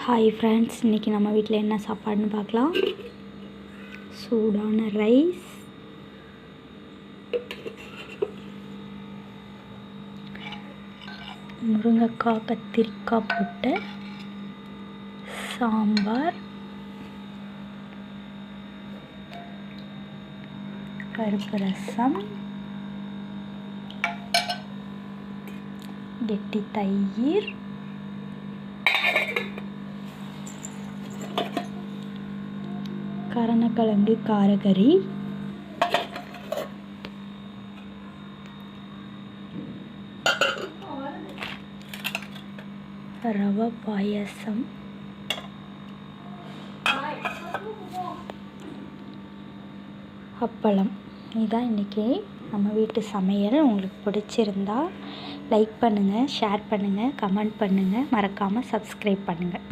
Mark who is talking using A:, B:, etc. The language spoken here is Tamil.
A: ஹாய் ஃப்ரெண்ட்ஸ், இன்றைக்கி நம்ம வீட்டில் என்ன சாப்பாடுன்னு பார்க்கலாம். சூடான ரைஸ், முருங்கைக்காய் கத்திரிக்காய் போட்ட சாம்பார், பருப்பு ரசம், கெட்டி தயிர், கரணக்கிழங்கு காரக்கறி, ரவை பாயசம், அப்பளம். இதுதான் இன்றைக்கி நம்ம வீட்டு சமையல். உங்களுக்கு பிடிச்சிருந்தா லைக் பண்ணுங்கள், ஷேர் பண்ணுங்கள், கமெண்ட் பண்ணுங்கள், மறக்காமல் சப்ஸ்கிரைப் பண்ணுங்கள்.